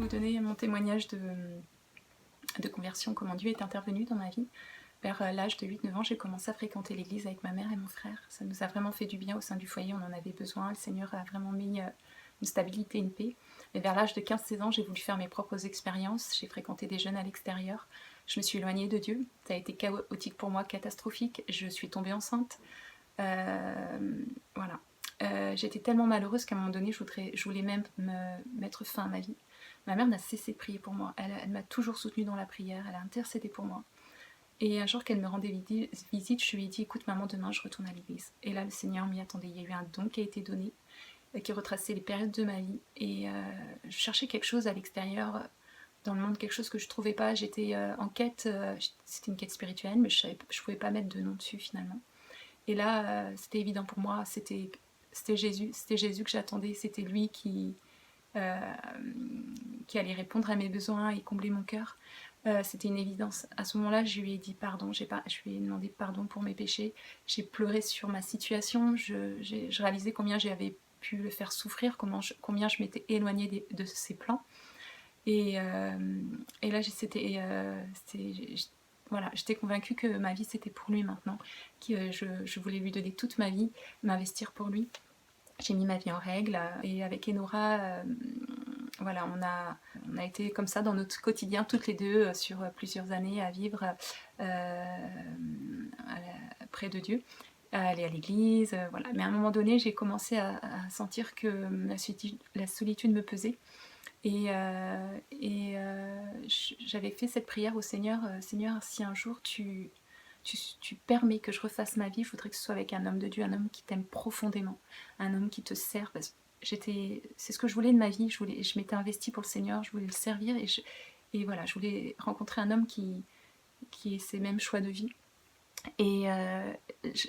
vous donner mon témoignage de conversion, comment Dieu est intervenu dans ma vie. Vers l'âge de 8-9 ans, j'ai commencé à fréquenter l'église avec ma mère et mon frère. Ça nous a vraiment fait du bien au sein du foyer, on en avait besoin. Le Seigneur a vraiment mis une stabilité, une paix. Mais vers l'âge de 15-16 ans, j'ai voulu faire mes propres expériences. J'ai fréquenté des jeunes à l'extérieur. Je me suis éloignée de Dieu. Ça a été chaotique pour moi, catastrophique. Je suis tombée enceinte. Voilà. J'étais tellement malheureuse qu'à un moment donné, je voulais même me mettre fin à ma vie. Ma mère n'a cessé de prier pour moi. Elle m'a toujours soutenue dans la prière. Elle a intercédé pour moi. Et un jour qu'elle me rendait visite, je lui ai dit, écoute maman, demain je retourne à l'église. Et là le Seigneur m'y attendait, il y a eu un don qui a été donné, qui retraçait les périodes de ma vie. Et je cherchais quelque chose à l'extérieur, dans le monde, quelque chose que je ne trouvais pas. J'étais en quête, c'était une quête spirituelle, mais je ne pouvais pas mettre de nom dessus finalement. Et là, c'était évident pour moi, c'était Jésus que j'attendais, c'était lui qui allait répondre à mes besoins et combler mon cœur. C'était une évidence. À ce moment-là, je lui ai dit pardon, je lui ai demandé pardon pour mes péchés. J'ai pleuré sur ma situation, je réalisais combien j'avais pu le faire souffrir, combien je m'étais éloignée de ses plans. Et là, voilà, j'étais convaincue que ma vie c'était pour lui maintenant, que je voulais lui donner toute ma vie, m'investir pour lui. J'ai mis ma vie en règle et avec Enora, voilà, on a été comme ça dans notre quotidien toutes les deux sur plusieurs années à vivre près de Dieu, à aller à l'église, voilà. Mais à un moment donné, j'ai commencé à sentir que la solitude me pesait. Et j'avais fait cette prière au Seigneur, Seigneur, si un jour tu permets que je refasse ma vie, je voudrais que ce soit avec un homme de Dieu, un homme qui t'aime profondément, un homme qui te sert. Parce que c'est ce que je voulais de ma vie, je m'étais investie pour le Seigneur, je voulais le servir, et voilà, je voulais rencontrer un homme qui ait ces mêmes choix de vie. Et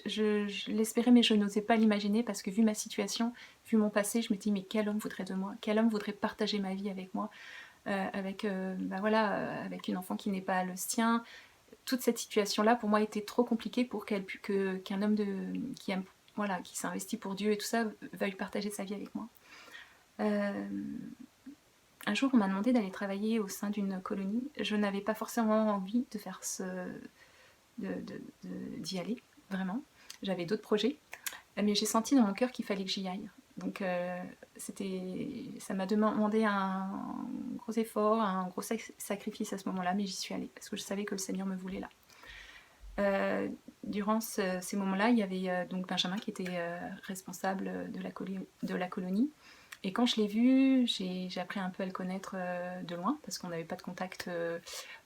je l'espérais, mais je n'osais pas l'imaginer, parce que vu ma situation, vu mon passé, je me dis mais quel homme voudrait de moi, quel homme voudrait partager ma vie avec moi, avec une enfant qui n'est pas le sien. Toute cette situation-là, pour moi, était trop compliquée pour qu'un homme qui aime, voilà, qui s'investit pour Dieu et tout ça, veuille partager sa vie avec moi. Un jour, on m'a demandé d'aller travailler au sein d'une colonie. Je n'avais pas forcément envie de faire d'y aller, vraiment. J'avais d'autres projets, mais j'ai senti dans mon cœur qu'il fallait que j'y aille. Donc ça m'a demandé un gros effort, un gros sacrifice à ce moment-là, mais j'y suis allée parce que je savais que le Seigneur me voulait là. Durant ces moments-là, il y avait donc Benjamin qui était responsable de la colonie. Et quand je l'ai vu, j'ai appris un peu à le connaître de loin, parce qu'on n'avait pas de contact,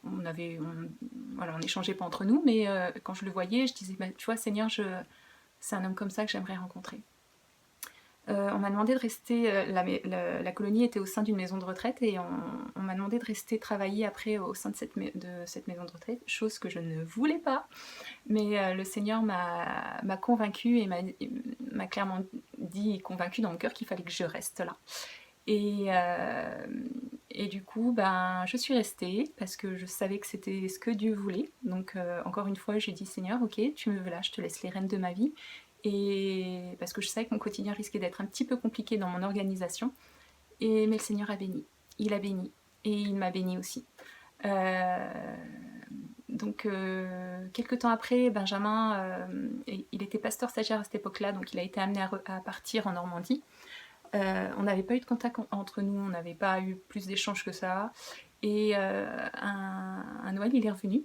on échangeait pas entre nous, mais quand je le voyais, je disais, bah, tu vois, Seigneur, c'est un homme comme ça que j'aimerais rencontrer. On m'a demandé de rester, la colonie était au sein d'une maison de retraite, et on m'a demandé de rester travailler après au sein de cette maison de retraite, chose que je ne voulais pas, mais le Seigneur m'a convaincue et m'a clairement dit et convaincue dans mon cœur qu'il fallait que je reste là. Et du coup, ben, je suis restée parce que je savais que c'était ce que Dieu voulait. Donc encore une fois, j'ai dit Seigneur, ok, tu me veux là, je te laisse les rênes de ma vie. Et parce que je savais que mon quotidien risquait d'être un petit peu compliqué dans mon organisation. Mais le Seigneur a béni. Il a béni. Et il m'a béni aussi. Donc quelques temps après, Benjamin, il était pasteur stagiaire à cette époque-là, donc il a été amené à partir en Normandie. On n'avait pas eu de contact entre nous, on n'avait pas eu plus d'échanges que ça. Et un Noël, il est revenu.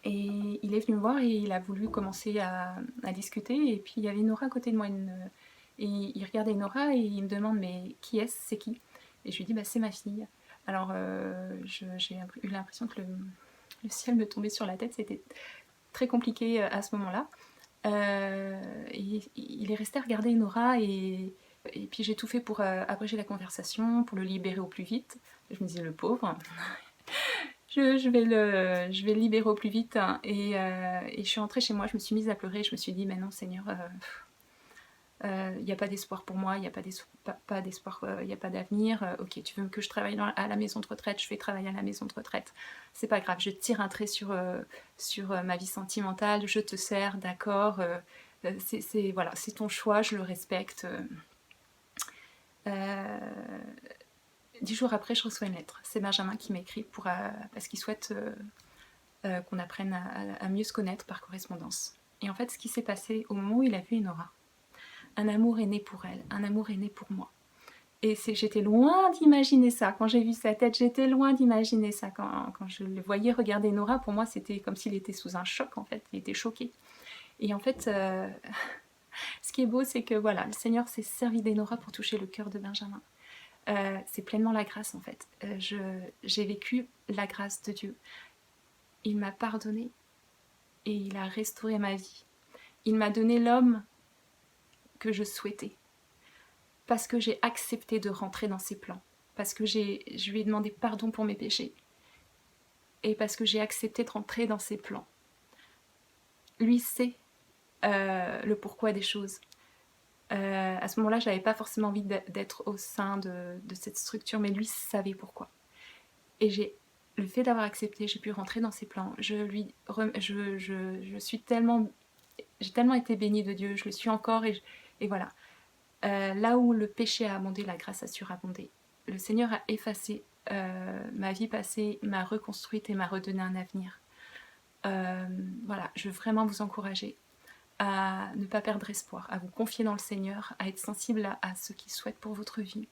Et il est venu me voir et il a voulu commencer à discuter. Et puis il y avait Nora à côté de moi. Et il regardait Nora et il me demande mais qui est-ce, c'est qui? Et je lui dis bah, c'est ma fille. Alors j'ai eu l'impression que le ciel me tombait sur la tête, c'était très compliqué à ce moment-là. Il est resté à regarder Nora et puis j'ai tout fait pour abréger la conversation, pour le libérer au plus vite. Je me disais le pauvre. Je vais le libérer au plus vite, hein. Et je suis rentrée chez moi, je me suis mise à pleurer, je me suis dit mais non Seigneur, il n'y a pas d'espoir pour moi, il n'y a pas d'espoir, il n'y a pas d'avenir. Ok, tu veux que je travaille à la maison de retraite, je vais travailler à la maison de retraite. C'est pas grave, je tire un trait sur ma vie sentimentale, je te sers, d'accord. Voilà, c'est ton choix, je le respecte. 10 jours après, je reçois une lettre. C'est Benjamin qui m'écrit parce qu'il souhaite qu'on apprenne à mieux se connaître par correspondance. Et en fait, ce qui s'est passé au moment où il a vu Enora, un amour est né pour elle, un amour est né pour moi. Et j'étais loin d'imaginer ça. Quand j'ai vu sa tête, j'étais loin d'imaginer ça. Quand je le voyais regarder Nora, pour moi, c'était comme s'il était sous un choc, en fait. Il était choqué. Et en fait, ce qui est beau, c'est que voilà, le Seigneur s'est servi d'Enora pour toucher le cœur de Benjamin. C'est pleinement la grâce, en fait. J'ai vécu la grâce de Dieu. Il m'a pardonné et il a restauré ma vie. Il m'a donné l'homme que je souhaitais. Parce que j'ai accepté de rentrer dans ses plans, parce que je lui ai demandé pardon pour mes péchés, et parce que j'ai accepté de rentrer dans ses plans. Lui sait le pourquoi des choses. À ce moment-là, je n'avais pas forcément envie d'être au sein de cette structure, mais lui savait pourquoi. Et le fait d'avoir accepté, j'ai pu rentrer dans ses plans. J'ai tellement été bénie de Dieu, je le suis encore, et voilà. Là où le péché a abondé, la grâce a surabondé. Le Seigneur a effacé ma vie passée, m'a reconstruite et m'a redonné un avenir. Voilà, je veux vraiment vous encourager à ne pas perdre espoir, à vous confier dans le Seigneur, à être sensible à ce qu'il souhaite pour votre vie,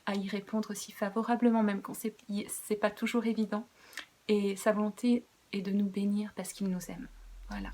à y répondre aussi favorablement, même quand c'est pas toujours évident. Et sa volonté est de nous bénir parce qu'il nous aime. Voilà.